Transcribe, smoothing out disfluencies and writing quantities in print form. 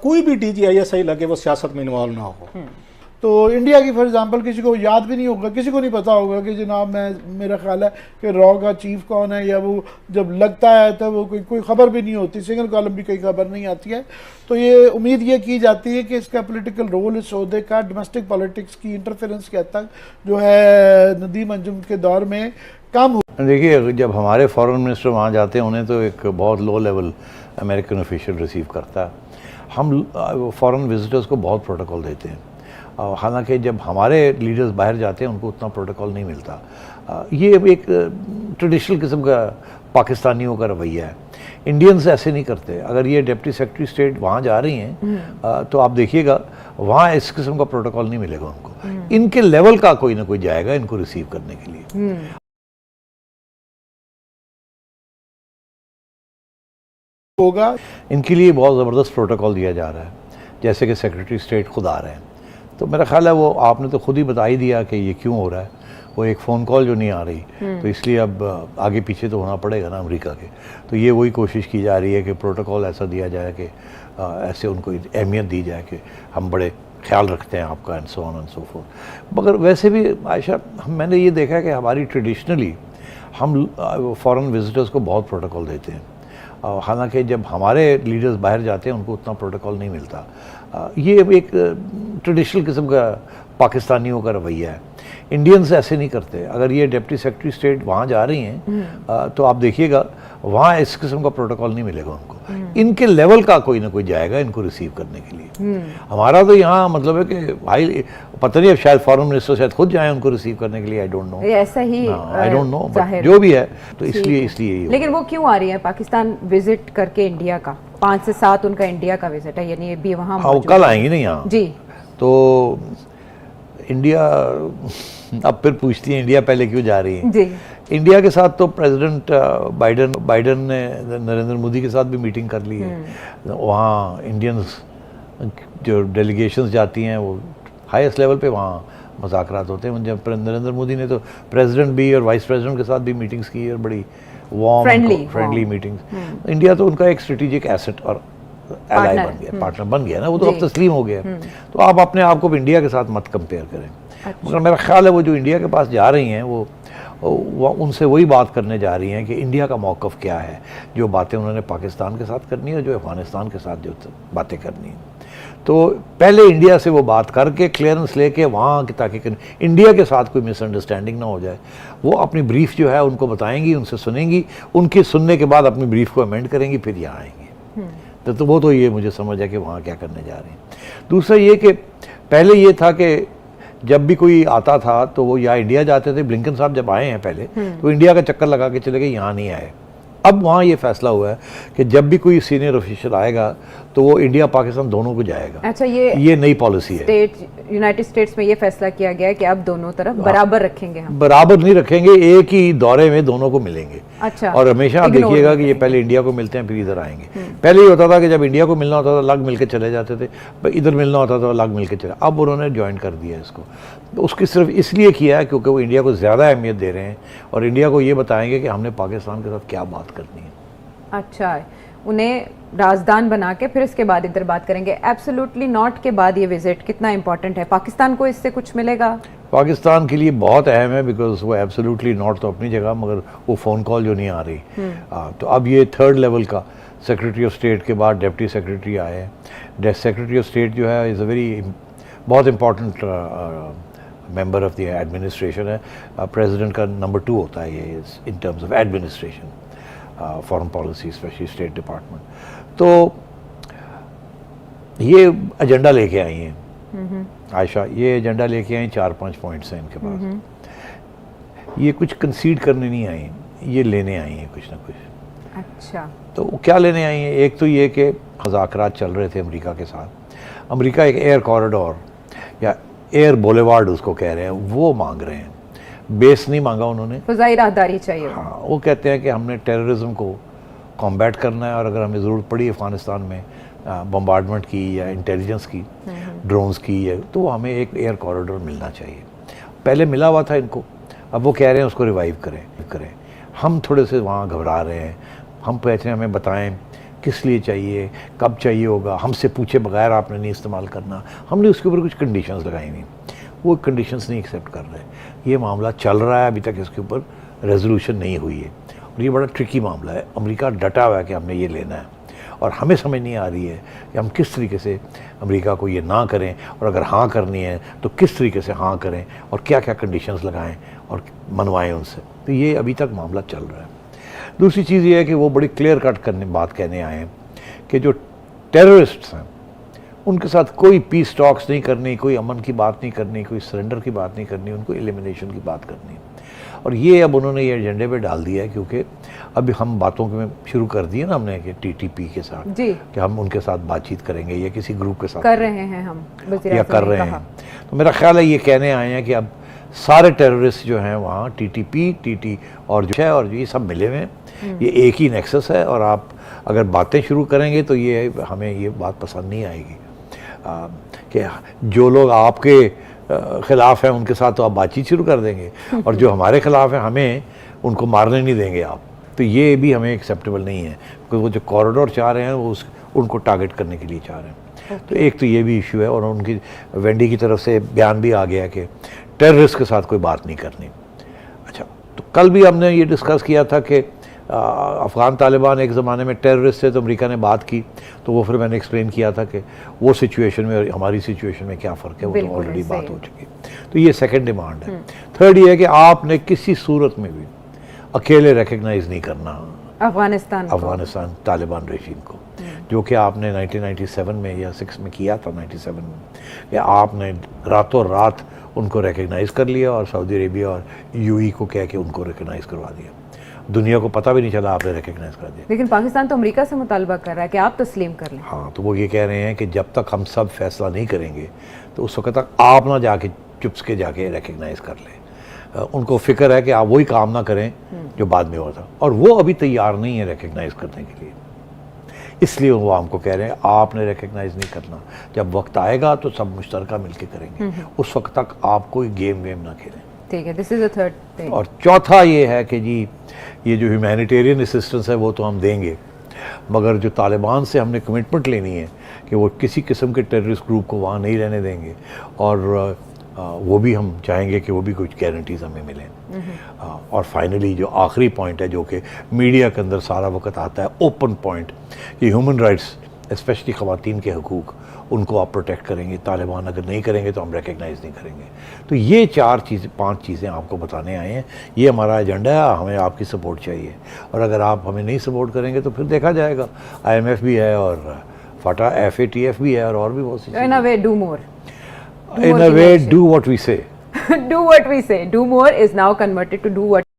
कोई भी DGISI लगे वो सियासत में इन्वॉल्व ना हो। तो इंडिया की फॉर एग्जांपल किसी को याद भी नहीं होगा, किसी को नहीं पता होगा कि जनाब मेरा ख्याल है कि रॉ का चीफ कौन है, या वो जब लगता है तो वो कोई खबर भी नहीं होती, सिंगल कॉलम भी कोई खबर नहीं आती है। तो ये उम्मीद ये की जाती है कि इसका पॉलिटिकल रोल इस अहदे का डोमेस्टिक पॉलिटिक्स की इंटरफेरेंस के हद तक जो है नदीम अंजुम के दौर में कम हो। देखिए, जब हमारे फॉरेन मिनिस्टर वहाँ जाते हैं उन्हें तो एक बहुत low level American official receive करता है। हम फॉरेन विजिटर्स को बहुत प्रोटोकॉल देते हैं, हालांकि जब हमारे लीडर्स बाहर जाते हैं उनको उतना प्रोटोकॉल नहीं मिलता। ये एक ट्रेडिशनल किस्म का पाकिस्तानियों का रवैया है। इंडियंस ऐसे नहीं करते। अगर ये डिप्टी सेक्रेटरी स्टेट वहाँ जा रही हैं तो आप देखिएगा वहाँ इस किस्म का प्रोटोकॉल नहीं मिलेगा उनको। इनके लेवल का कोई ना कोई जाएगा इनको रिसीव करने के लिए। होगा इनके लिए बहुत ज़बरदस्त प्रोटोकॉल दिया जा रहा है, जैसे कि सेक्रेटरी स्टेट खुद आ रहे हैं। तो मेरा ख्याल है वो आपने तो खुद ही बता ही दिया कि ये क्यों हो रहा है। वो एक फ़ोन कॉल जो नहीं आ रही, तो इसलिए अब आगे पीछे तो होना पड़ेगा ना अमेरिका के। तो ये वही कोशिश की जा रही है कि प्रोटोकॉल ऐसा दिया जाए कि ऐसे उनको अहमियत दी जाए कि हम बड़े ख्याल रखते हैं आपका, and so on and so fourth. मगर वैसे भी आयशा, मैंने ये देखा है कि हमारी ट्रेडिशनली हम फॉरेन विजिटर्स को बहुत प्रोटोकॉल देते हैं, हालांकि जब हमारे लीडर्स बाहर जाते हैं उनको उतना प्रोटोकॉल नहीं मिलता। ये एक ट्रेडिशनल किस्म का पाकिस्तानियों का रवैया है। इंडियंस ऐसे नहीं करते। अगर ये डिप्टी सेक्रेटरी स्टेट वहाँ जा रही हैं तो आप देखिएगा वहाँ इस किस्म का प्रोटोकॉल नहीं मिलेगा उनको। इनके लेवल का कोई ना कोई जाएगा इनको रिसीव करने के लिए। हमारा तो यहाँ मतलब है कि भाई पता नहीं, अब शायद फॉरेन मिनिस्टर शायद खुद जाए उनको रिसीव करने के लिए। आई डोंट नो, ऐसा ही आई डोंट नो, बट जो भी है तो इसलिए लेकिन वो क्यों आ रही है पाकिस्तान विजिट करके? इंडिया का 5 से 7 उनका इंडिया का विजिट है, यानी भी वहाँ कल आएंगी ना यहाँ जी। तो इंडिया अब फिर पूछती है इंडिया पहले क्यों जा रही है जी। इंडिया के साथ तो प्रेसिडेंट बाइडन ने नरेंद्र मोदी के साथ भी मीटिंग कर ली है। वहाँ इंडियंस जो डेलीगेशंस जाती हैं वो हाईएस्ट लेवल पे वहाँ मुज़ाकरात होते हैं। जब नरेंद्र मोदी ने तो प्रेसिडेंट भी और वाइस प्रेसिडेंट के साथ भी मीटिंग्स की और बड़ी वार्म फ्रेंडली मीटिंग्स। इंडिया तो उनका एक स्ट्रेटेजिक एसेट और एलाई बन गया, पार्टनर बन गया ना, वो तो अब तस्लीम हो गया। तो आप अपने आप को इंडिया के साथ मत कंपेयर करें। मगर मेरा ख्याल है वो जो इंडिया के पास जा रही हैं वो उनसे वही बात करने जा रही हैं कि इंडिया का मौक़िफ़ क्या है, जो बातें उन्होंने पाकिस्तान के साथ करनी है, जो अफ़गानिस्तान के साथ जो बातें करनी है। तो पहले इंडिया से वो बात करके क्लियरेंस लेके वहाँ की, ताकि इंडिया के साथ कोई मिसअंडरस्टैंडिंग ना हो जाए। वो अपनी ब्रीफ जो है उनको बताएंगी, उनसे सुनेंगी, उनके सुनने के बाद अपनी ब्रीफ को अमेंड करेंगी, फिर यहाँ आएंगे। तो वो तो ये मुझे समझ है कि वहाँ क्या करने जा रहे हैं। दूसरा ये कि पहले ये था कि जब भी कोई आता था तो वो या इंडिया जाते थे। ब्लिंकन साहब जब आए हैं पहले तो इंडिया का चक्कर लगा के चले गए, यहाँ नहीं आए। अब वहाँ ये फैसला हुआ है कि जब भी कोई सीनियर ऑफिशियल आएगा तो वो इंडिया पाकिस्तान दोनों को जाएगा। अच्छा, ये नई पॉलिसी है। यूनाइटेड स्टेट्स में ये फैसला किया गया है कि अब दोनों तरफ बराबर रखेंगे। हम बराबर नहीं रखेंगे, एक ही दौरे में दोनों को मिलेंगे। अच्छा, और हमेशा आप देखिएगा कि ये पहले इंडिया को मिलते हैं फिर इधर आएंगे। पहले ये होता था कि जब इंडिया को मिलना होता था अलग मिलकर चले जाते थे, इधर मिलना होता था अलग मिलकर चले। अब उन्होंने ज्वाइन कर दिया इसको। तो उसकी सिर्फ इसलिए किया है क्योंकि वो इंडिया को ज़्यादा अहमियत दे रहे हैं और इंडिया को ये बताएंगे कि हमने पाकिस्तान के साथ क्या बात करनी है। अच्छा, उन्हें राजदान बना के फिर इसके बाद इधर बात करेंगे। एब्सोल्युटली नॉट के बाद ये विजिट कितना इंपॉर्टेंट है? पाकिस्तान को इससे कुछ मिलेगा? पाकिस्तान के लिए बहुत अहम है, बिकॉज वो एब्सोल्युटली नॉट तो अपनी जगह, मगर वो फ़ोन कॉल जो नहीं आ रही। तो अब ये 3rd लेवल का सेक्रेटरी ऑफ स्टेट के बाद डिप्टी सेक्रेटरी आए हैं। सेक्रेटरी ऑफ स्टेट जो है इज़ अ बहुत important member of the administration है। प्रेसिडेंट का नंबर 2 होता है ये in terms of administration, foreign policy, specially state department. तो ये एजेंडा लेके आई हैं आयशा, ये एजेंडा लेके आई, 4-5 पॉइंट्स हैं इनके पास। ये कुछ कंसीड करने नहीं आई, ये लेने आई हैं कुछ ना कुछ। अच्छा, तो क्या लेने आई हैं? एक तो ये कि मुज़ाकरात चल रहे थे अमेरिका के साथ। अमेरिका एक एयर कॉरिडोर या एयर बुलेवार्ड उसको कह रहे हैं, वो मांग रहे हैं। बेस नहीं मांगा उन्होंने, फ़ज़ाई राहदारी चाहिए। हाँ, वो कहते हैं कि हमने टेररिज्म को कॉम्बैट करना है और अगर हमें ज़रूरत पड़ी अफ़गानिस्तान में बम्बार्डमेंट की या इंटेलिजेंस की, ड्रोन्स की, या तो हमें एक एयर कॉरिडोर मिलना चाहिए। पहले मिला हुआ था इनको, अब वो कह रहे हैं उसको रिवाइव करें। हम थोड़े से वहाँ घबरा रहे हैं। हम कहते हैं हमें बताएं किस लिए चाहिए, कब चाहिए होगा, हमसे पूछे बगैर आपने नहीं इस्तेमाल करना। हमने उसके ऊपर कुछ कंडीशंस लगाई नहीं, वो कंडीशंस नहीं एक्सेप्ट कर रहे। ये मामला चल रहा है, अभी तक इसके ऊपर रेजोल्यूशन नहीं हुई है और ये बड़ा ट्रिकी मामला है। अमेरिका डटा हुआ है कि हमने ये लेना है और हमें समझ नहीं आ रही है कि हम किस तरीके से अमेरिका को ये ना करें, और अगर हाँ करनी है तो किस तरीके से हाँ करें और क्या क्या कंडीशंस लगाएं और मनवाएं उनसे। तो ये अभी तक मामला चल रहा है। दूसरी चीज़ ये है कि वो बड़ी क्लियर कट बात कहने आए हैं कि जो टेररिस्ट्स हैं उनके साथ कोई पीस टॉक्स नहीं करनी, कोई अमन की बात नहीं करनी, कोई सरेंडर की बात नहीं करनी, उनको एलिमिनेशन की बात करनी। और ये अब उन्होंने ये एजेंडे पे डाल दिया है, क्योंकि अभी हम बातों में शुरू कर दी है ना हमने कि टीटीपी के साथ जी, कि हम उनके साथ बातचीत करेंगे या किसी ग्रुप के साथ कर रहे हैं हम, या कर रहे हैं। तो मेरा ख्याल है ये कहने आए हैं कि अब सारे टेररिस्ट जो हैं वहाँ टीटी और जो है और ये सब मिले हुए हैं, ये एक ही नेक्सस है। और आप अगर बातें शुरू करेंगे तो ये हमें ये बात पसंद नहीं आएगी कि जो लोग आपके ख़िलाफ़ हैं उनके साथ तो आप बातचीत शुरू कर देंगे और जो हमारे ख़िलाफ़ हैं हमें उनको मारने नहीं देंगे आप। तो ये भी हमें एक्सेप्टेबल नहीं है, क्योंकि वो जो कॉरिडोर चाह रहे हैं वो उनको टारगेट करने के लिए चाह रहे हैं। तो एक तो ये भी इशू है, और उनकी वेंडी की तरफ से बयान भी आ गया कि टेररिस्ट के साथ कोई बात नहीं करनी। अच्छा, तो कल भी हमने ये डिस्कस किया था कि अफ़गान तालिबान एक ज़माने में टेररिस्ट थे, तो अमेरिका ने बात की, तो वो फिर मैंने एक्सप्लेन किया था कि वो सिचुएशन में और हमारी सिचुएशन में क्या फ़र्क है, वो तो ऑलरेडी बात हो चुकी। तो ये सेकंड डिमांड है। थर्ड ये है कि आपने किसी सूरत में भी अकेले रिकग्नाइज़ नहीं करना अफ़गानिस्तान तालिबान रेजीम को, जो कि आपने 1997 में या 6 में किया था, 97 में, कि आपने रातों रात उनको रिकग्नाइज़ कर लिया और सऊदी अरेबिया और यूएई को कह के उनको रिकग्नाइज़ करवा दिया। दुनिया को पता भी नहीं चला, आपने रिकग्नाइज कर दिया। लेकिन पाकिस्तान तो अमेरिका से मुतालबा कर रहा है कि आप तस्लीम कर लें। हाँ, तो वो ये कह रहे हैं कि जब तक हम सब फैसला नहीं करेंगे तो उस वक्त तक आप ना जाके चुप्स के जाके रिकग्नाइज कर लें। उनको फिक्र है कि आप वही काम ना करें जो बाद में हुआ था, और वो अभी तैयार नहीं है रिकग्नाइज करने के लिए। इसलिए वो हमको कह रहे हैं आपने रिकग्नाइज नहीं करना, जब वक्त आएगा तो सब मुश्तरका मिलके करेंगे, उस वक्त तक आप कोई गेम वेम ना खेलें। ठीक है, this is the third thing. और चौथा ये है कि जी ये जो ह्यूमैनिटेरियन असिस्टेंस है वो तो हम देंगे, मगर जो तालिबान से हमने कमिटमेंट लेनी है कि वो किसी किस्म के टेररिस्ट ग्रुप को वहाँ नहीं रहने देंगे, और वो भी हम चाहेंगे कि वो भी कुछ गारंटीज़ हमें मिलें। और फाइनली जो आखिरी पॉइंट है, जो कि मीडिया के अंदर सारा वक्त आता है, ओपन पॉइंट, कि ह्यूमन राइट्स स्पेशली ख़वातीन के हकूक़ उनको आप प्रोटेक्ट करेंगे। तालिबान अगर नहीं करेंगे तो हम रिकग्नाइज़ नहीं करेंगे। तो ये 5 चीज़ें आपको बताने आए हैं। ये हमारा एजेंडा है, हमें आपकी सपोर्ट चाहिए, और अगर आप हमें नहीं सपोर्ट करेंगे तो फिर देखा जाएगा। IMF भी है और FATF भी है और भी बहुत सी चीज़ें। In a way, do more. In a way, do what we say. Do what we say. Do more is now converted to do what